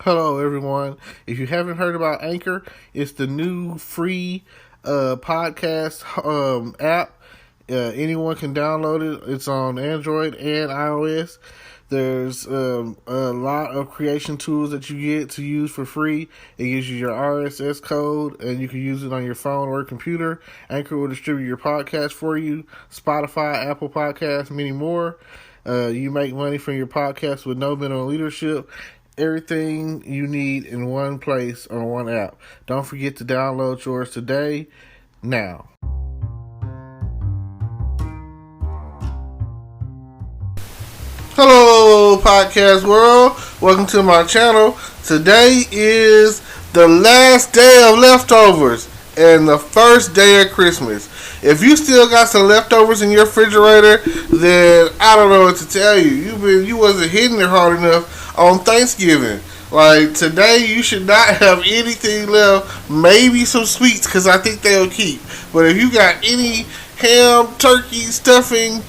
Hello, everyone. If you haven't heard about Anchor, it's the new free podcast app. Anyone can download it. It's on Android and iOS. There's a lot of creation tools that you get to use for free. It gives you your RSS code, and you can use it on your phone or computer. Anchor will distribute your podcast for you. Spotify, Apple Podcasts, many more. You make money from your podcast with no minimum leadership. Everything you need in one place on one app. Don't forget to download yours today, now. Hello, podcast world. Welcome to my channel. Today is the last day of leftovers and the first day of Christmas. If you still got some leftovers in your refrigerator, then I don't know what to tell you. You wasn't hitting it hard enough on Thanksgiving. Like today, you should not have anything left. Maybe some sweets, because I think they'll keep. But if you got any ham, turkey, stuffing,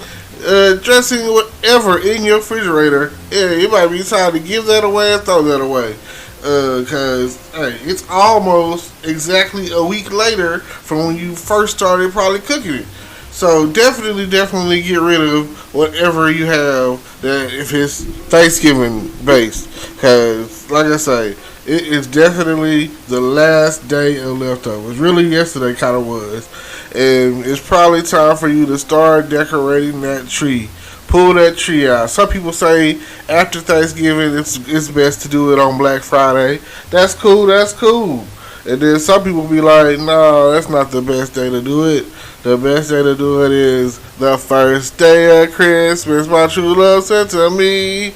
dressing, whatever in your refrigerator, yeah, it might be time to give that away and throw that away. Because it's almost exactly a week later from when you first started probably cooking it. So definitely get rid of whatever you have that if it's Thanksgiving based. Because, like I say, it is definitely the last day of leftovers. Really, yesterday kind of was. And it's probably time for you to start decorating that tree. Pull that tree out. Some people say after Thanksgiving it's best to do it on Black Friday. That's cool. And then some people be like, no, that's not the best day to do it. The best day to do it is the first day of Christmas. My true love sent to me.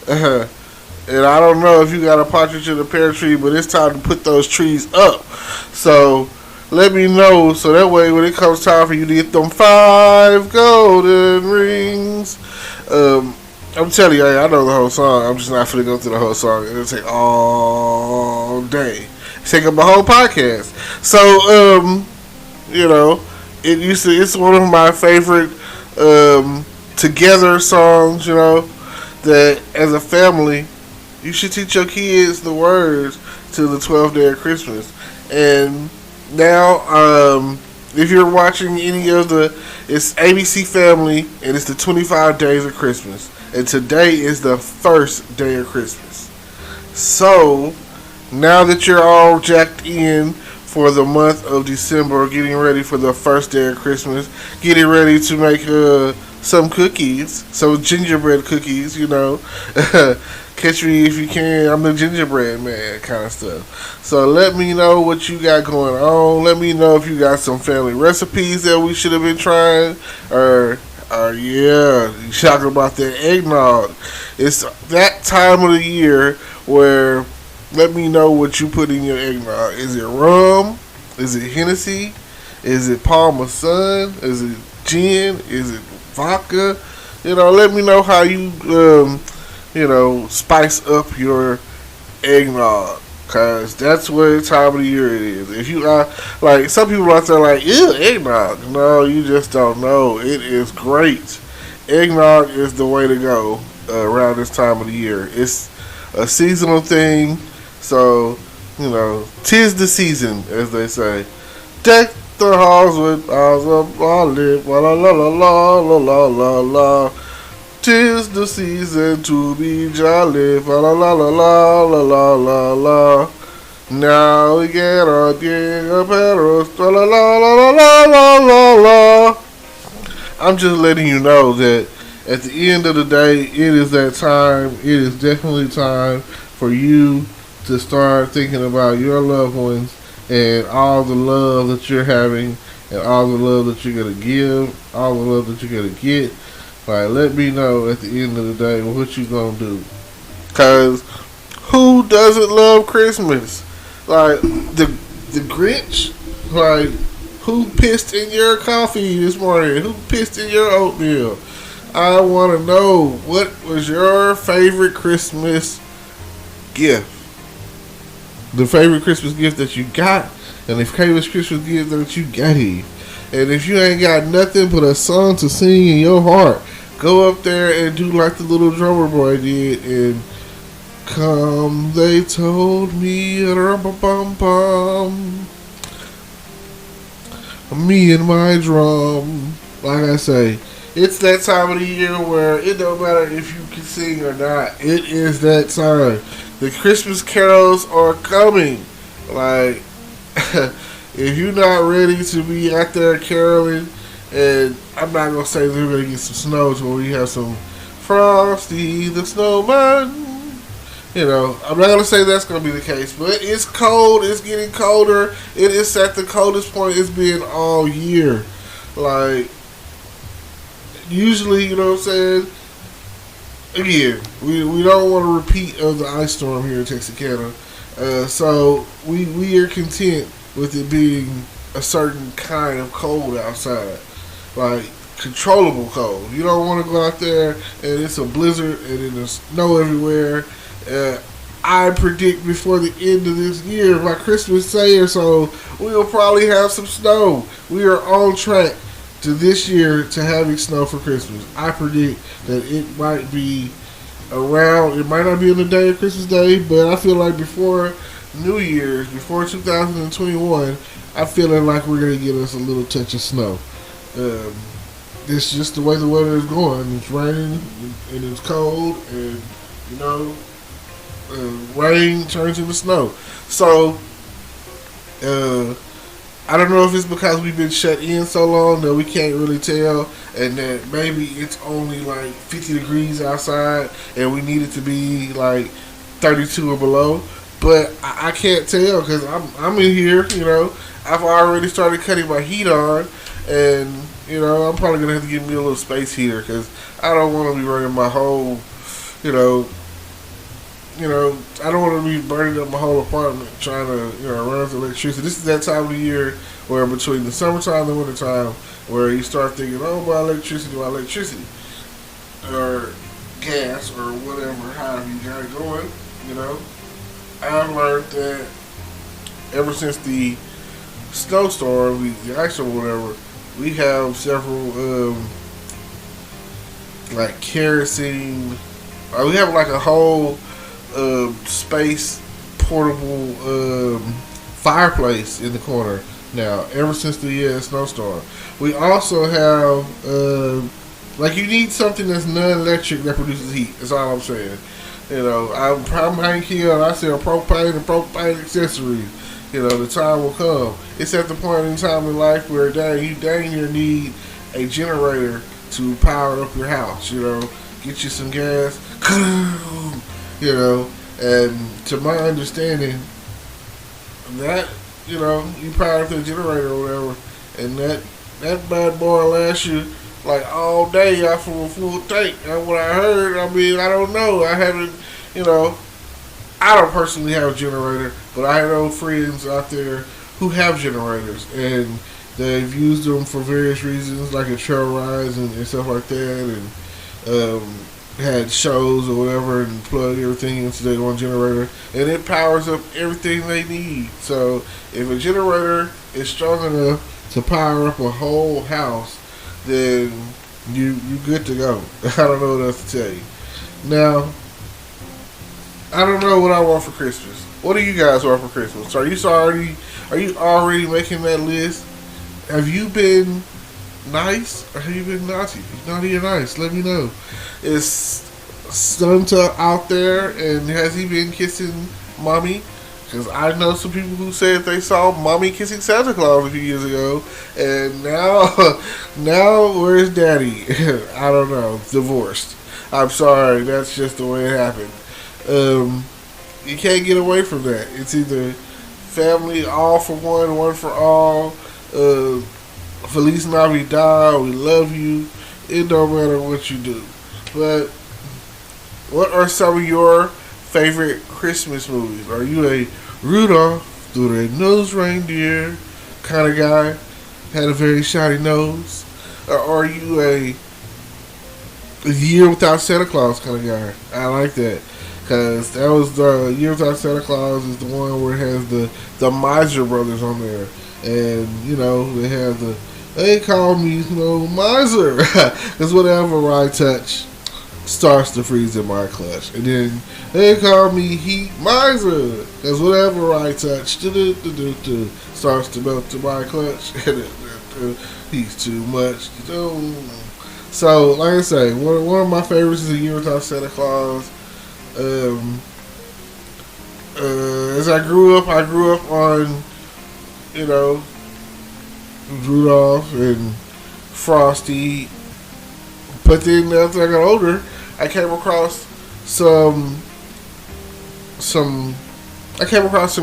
And I don't know if you got a partridge in a pear tree, but it's time to put those trees up. So let me know, so that way when it comes time for you to get them 5 golden rings. I'm telling you, I know the whole song. I'm just not finna go through the whole song. It'll take all day. Take up a whole podcast. So, it's one of my favorite together songs, that as a family, you should teach your kids the words to the 12th day of Christmas. And now, if you're watching any of it's ABC Family, and it's the 25 days of Christmas. And today is the first day of Christmas. So, now that you're all jacked in for the month of December, getting ready for the first day of Christmas, getting ready to make some cookies, some gingerbread cookies, Catch me if you can. I'm the gingerbread man kind of stuff. So let me know what you got going on. Let me know if you got some family recipes that we should have been trying. Or yeah, you talking about that eggnog. It's that time of the year where let me know what you put in your eggnog. Is it rum? Is it Hennessy? Is it Parmesan? Is it gin? Is it vodka? Let me know how you spice up your eggnog, cause that's what time of the year it is. If you are like some people out there like, ew, eggnog. No, you just don't know. It is great. Eggnog is the way to go around this time of the year. It's a seasonal thing, so 'tis the season, as they say. Deck the halls with boughs of olive, la la la la la la la la. 'Tis the season to be jolly, la la la la la la la la. Now we get our king of Paris, la la la la la la la la. I'm just letting you know that at the end of the day, it is that time. It is definitely time for you to start thinking about your loved ones and all the love that you're having and all the love that you're going to give, all the love that you're going to get. Like, let me know at the end of the day what you gonna do. Cause who doesn't love Christmas? Like the Grinch? Like who pissed in your coffee this morning? Who pissed in your oatmeal? I wanna know, what was your favorite Christmas gift? The favorite Christmas gift that you got, and the favorite Christmas gift that you gave. And if you ain't got nothing but a song to sing in your heart, go up there and do like the little drummer boy did and Come, they told me, rum-bum-bum, me and my drum. Like I say, it's that time of the year where it don't matter if you can sing or not. It is that time. The Christmas carols are coming. Like, if you're not ready to be out there caroling, and I'm not gonna say that we're gonna get some snow to where we have some Frosty the Snowman. You know, I'm not gonna say that's gonna be the case, but it's cold. It's getting colder. It is at the coldest point it's been all year. Like, usually, you know what I'm saying? Again, we don't want a repeat of the ice storm here in Texarkana. So we are content with it being a certain kind of cold outside. Like, controllable cold. You don't want to go out there and it's a blizzard and there's snow everywhere. I predict before the end of this year, by Christmas Day or so, we'll probably have some snow. We are on track to this year to having snow for Christmas. I predict that it might be around, it might not be on the day of Christmas Day, but I feel like before New Year's, before 2021, I'm feeling like we're going to get us a little touch of snow. It's just the way the weather is going. It's raining and it's cold, and you know, rain turns into snow. So, I don't know if it's because we've been shut in so long that we can't really tell, and that maybe it's only like 50 degrees outside and we need it to be like 32 or below. But I can't tell because I'm in here, you know. I've already started cutting my heat on, and you know, I'm probably gonna have to give me a little space heater because I don't want to be running my whole, you know, I don't want to be burning up my whole apartment trying to, you know, run out the electricity. This is that time of the year where between the summertime and the wintertime where you start thinking, oh, my electricity, or gas, or whatever, however you got it going, you know. I've learned that ever since the snowstorm, the ice or whatever, we have several, like kerosene, we have like a whole space portable fireplace in the corner now, ever since the snowstorm. We also have, like, you need something that's non-electric that produces heat. That's all I'm saying. You know, I'm Hank Hill, I sell propane and propane accessories. You know, the time will come. It's at the point in time in life where you dang near need a generator to power up your house. You know, get you some gas. You know, and to my understanding, that, you know, you power up the generator or whatever, and that bad boy lasts you like all day off of a full tank. That's what I heard. I mean, I don't know. I haven't, you know, I don't personally have a generator, but I know friends out there who have generators, and they've used them for various reasons, like at trail rides and stuff like that, and had shows or whatever, and plug everything into their own generator, and it powers up everything they need. So if a generator is strong enough to power up a whole house, then you good to go. I don't know what else to tell you. Now, I don't know what I want for Christmas. What do you guys want for Christmas? Are you already making that list? Have you been nice or have you been naughty? Naughty or nice? Let me know. Is Santa out there, and has he been kissing mommy? Because I know some people who said they saw mommy kissing Santa Claus a few years ago, and now where's daddy? I don't know. Divorced. I'm sorry. That's just the way it happened. You can't get away from that. It's either family all for one, one for all. Feliz Navidad. We love you. It don't matter what you do. But what are some of your favorite Christmas movies? Are you a Rudolph the Red-Nosed Reindeer kind of guy? Had a very shiny nose? Or are you a Year Without Santa Claus kind of guy? I like that. Because that was the Year Without Santa Claus is the one where it has the Miser Brothers on there. And, you know, they call me, you know, Miser. Because whatever I touch starts to freeze in my clutch. And then they call me Heat Miser. Because whatever I touch starts to melt in my clutch. And he's too much. So, like I say, one of my favorites is A Year Without Santa Claus. As I grew up on, you know, Rudolph and Frosty. But then after I got older, I came across some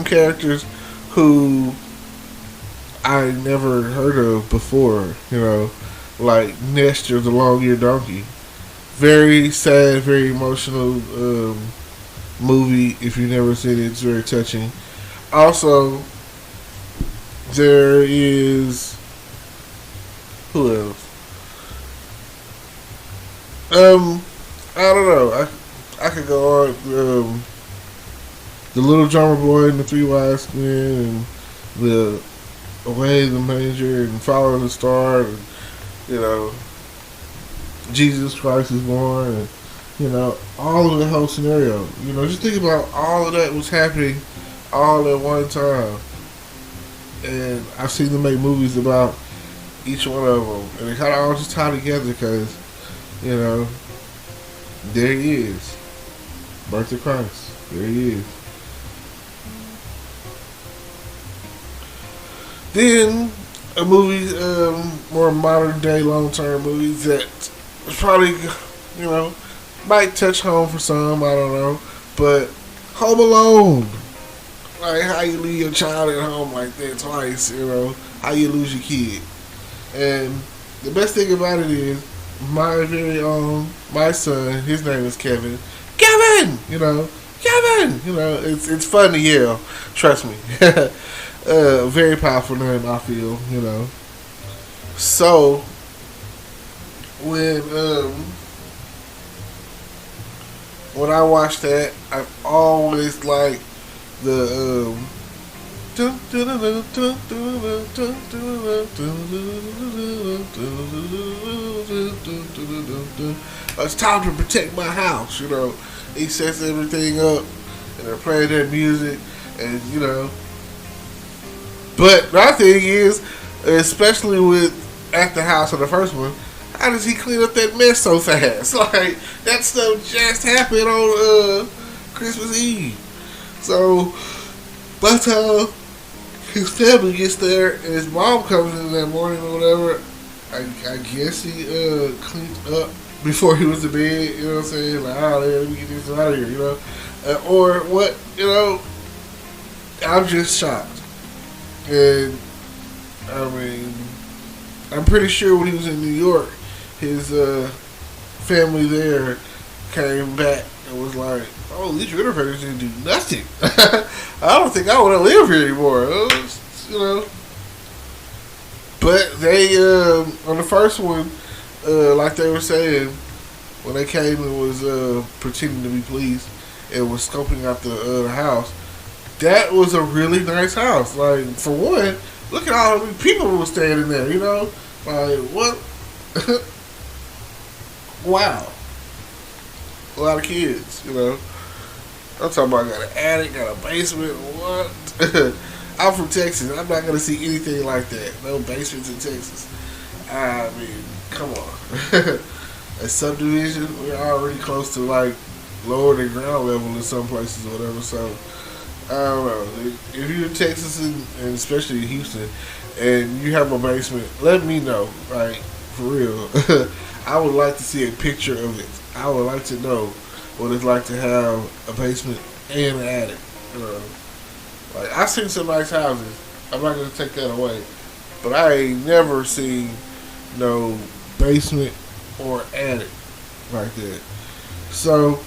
characters who I never heard of before, like Nestor the Long-Eared Donkey. Very sad, very emotional movie. If you've never seen it, it's very touching. Also, there is who else? I don't know. I could go on. The Little Drummer Boy and the Three Wise Men, and the Away in the Manger, and Follow the Star, and Jesus Christ is Born, and all of the whole scenario. Just think about all of that was happening all at one time, and I've seen them make movies about each one of them, and it kind of all just tie together because there he is, birth of Christ. There he is. Then a movie, more modern day, long term movies that probably, might touch home for some. I don't know, but Home Alone. Like how you leave your child at home like that twice. How you lose your kid. And the best thing about it is my very own, my son. His name is Kevin. Kevin, Kevin. It's fun to yell. Trust me. Very powerful name, I feel, So, when I watch that, I've always liked the, it's time to protect my house, He sets everything up, and they're playing that music, and, But my thing is, especially with At the House of the first one, how does he clean up that mess so fast? Like, that stuff just happened on Christmas Eve. So, by the time his family gets there and his mom comes in that morning or whatever, I guess he cleaned up before he was to bed, what I'm saying? Like, let me get this out of here, or what, I'm just shocked. And I'm pretty sure when he was in New York, his family there came back and was like, "Oh, these renovators didn't do nothing. I don't think I want to live here anymore." But they on the first one, like they were saying, when they came and was pretending to be police and was scoping out the house. That was a really nice house. Like, for one, look at all the people who were staying in there, Like, what? Wow. A lot of kids, I'm talking about got an attic, got a basement, what? I'm from Texas. I'm not going to see anything like that. No basements in Texas. I mean, come on. A subdivision, we're already close to, like, lower than ground level in some places or whatever, so I don't know. If you're in Texas and especially in Houston and you have a basement, let me know. Like, for real. I would like to see a picture of it. I would like to know what it's like to have a basement and an attic. Like, I've seen some nice houses. I'm not going to take that away. But I ain't never seen no basement or attic like that. So,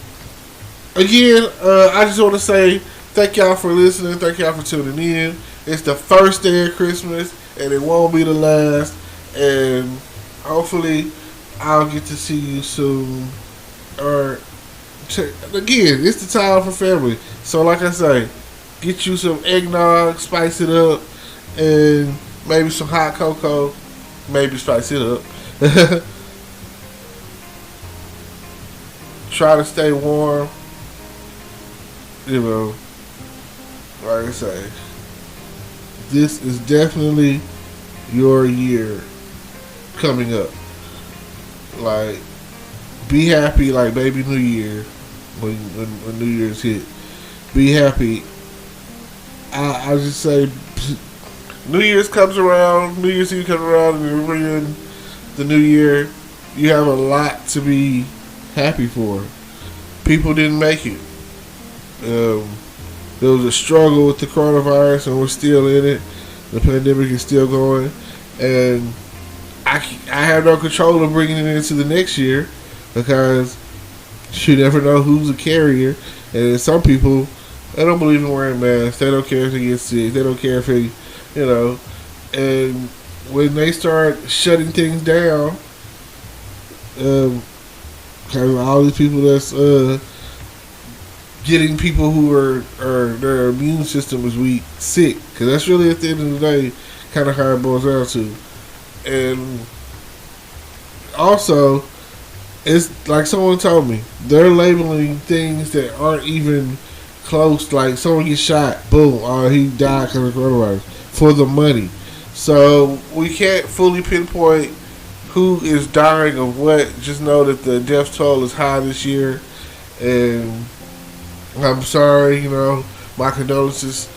again, I just want to say thank y'all for listening. Thank y'all for tuning in. It's the first day of Christmas, and it won't be the last. And hopefully, I'll get to see you soon. Or, again, it's the time for family. So, like I say, get you some eggnog, spice it up, and maybe some hot cocoa. Maybe spice it up. try to stay warm. You know, like I say, this is definitely your year coming up. Like, be happy, like baby New Year, when New Year's hit. Be happy. I just say, New Year's comes around, New Year's Eve comes around, and you're in the new year. You have a lot to be happy for. People didn't make it. There was a struggle with the coronavirus, and we're still in it. The pandemic is still going, and I have no control of bringing it into the next year because you never know who's a carrier. And some people, they don't believe in wearing masks. They don't care if they get sick. They don't care if they, you know. And when they start shutting things down, because all these people that's getting people who are their immune system is weak sick, because that's really at the end of the day kind of how it boils down to. And also, it's like someone told me, they're labeling things that aren't even close. Like someone gets shot, boom, he died because of coronavirus for the money. So we can't fully pinpoint who is dying of what. Just know that the death toll is high this year, and I'm sorry, my condolences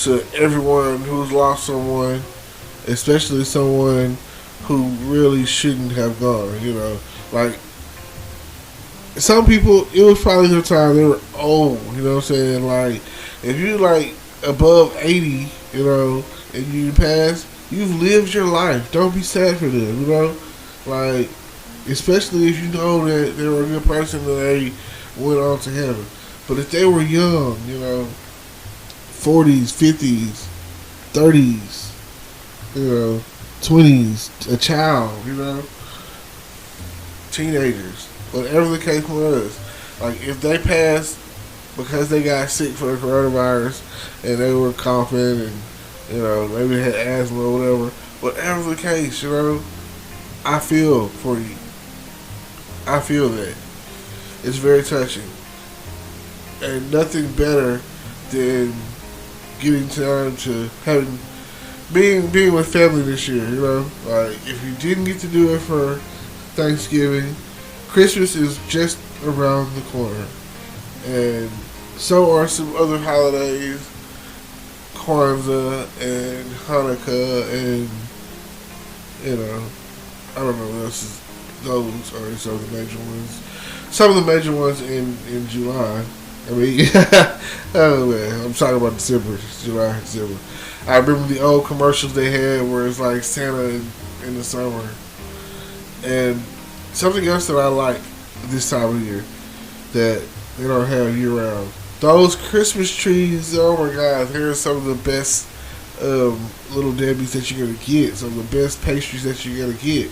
to everyone who's lost someone, especially someone who really shouldn't have gone, Like, some people, it was probably the time they were old, you know what I'm saying? Like, if you like above 80, and you pass, you've lived your life. Don't be sad for them, Like, especially if you know that they were a good person and they went on to heaven. But if they were young, 40s, 50s, 30s, 20s, a child, teenagers, whatever the case was, like if they passed because they got sick for the coronavirus and they were coughing and, maybe they had asthma or whatever the case, I feel for you. I feel that. It's very touching. And nothing better than getting time to being with family this year, Like, if you didn't get to do it for Thanksgiving, Christmas is just around the corner. And so are some other holidays, Kwanzaa and Hanukkah and, I don't know what else is, those are some of the major ones. Some of the major ones in July. I mean, oh man, I'm talking about December, July, December. I remember the old commercials they had where it's like Santa in the summer. And something else that I like this time of year that they don't have year round. Those Christmas trees, oh my God, here's some of the best Little Debbie's that you're going to get. Some of the best pastries that you're going to get.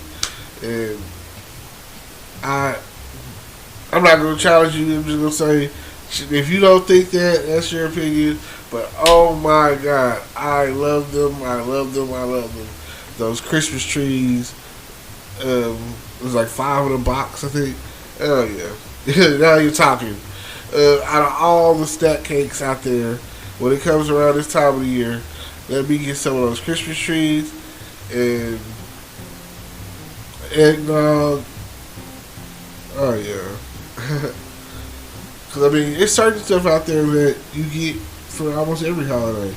And I'm not going to challenge you. I'm just going to say, if you don't think that, that's your opinion. But oh my God, I love them. I love them. I love them. Those Christmas trees. It was like 5 in a box, I think. Oh yeah. Now you're talking. Out of all the stack cakes out there, when it comes around this time of the year, let me get some of those Christmas trees and eggnog. Oh yeah. Because, I mean, it's certain stuff out there that you get for almost every holiday.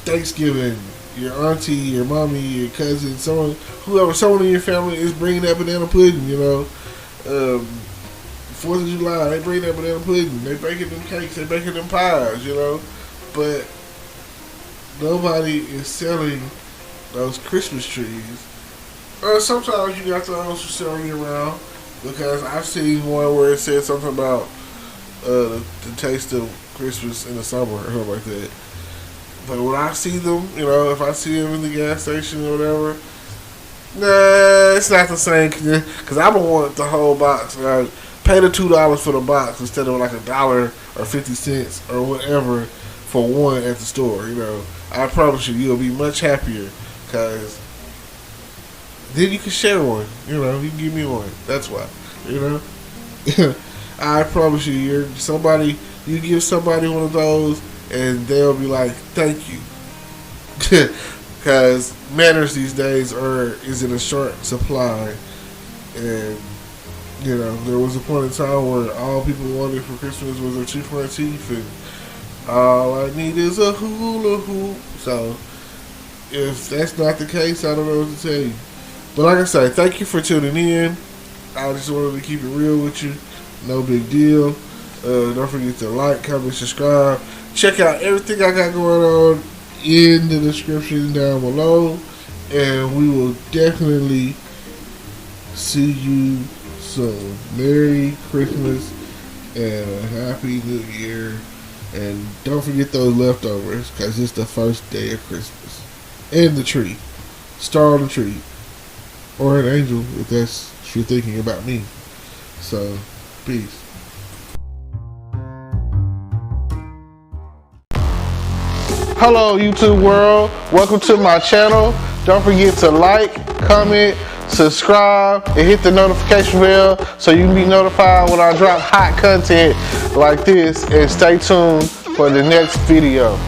Thanksgiving, your auntie, your mommy, your cousin, someone in your family is bringing that banana pudding, 4th of July, they bring that banana pudding. They baking them cakes, they baking them pies, But nobody is selling those Christmas trees. Sometimes you got those for selling around. Because I've seen one where it said something about the taste of Christmas in the summer or something like that. But when I see them, if I see them in the gas station or whatever, nah, it's not the same. Because I would want the whole box. I pay the $2 for the box instead of like $1 or 50 cents or whatever for one at the store. I promise you'll be much happier because then you can share one. You can give me one. That's why. I promise you, you give somebody one of those, and they'll be like, "Thank you," because manners these days is in a short supply, and there was a point in time where all people wanted for Christmas was a cheap front teeth, and all I need is a hula hoop. So, if that's not the case, I don't know what to tell you. But like I say, thank you for tuning in. I just wanted to keep it real with you. No big deal. Don't forget to like, comment, subscribe. Check out everything I got going on in the description down below. And we will definitely see you soon. Merry Christmas and a Happy New Year. And don't forget those leftovers, because it's the first day of Christmas. And the tree. Star on the tree. Or an angel, if that's what you're thinking about me. So, peace. Hello, YouTube world. Welcome to my channel. Don't forget to like, comment, subscribe, and hit the notification bell so you can be notified when I drop hot content like this. And stay tuned for the next video.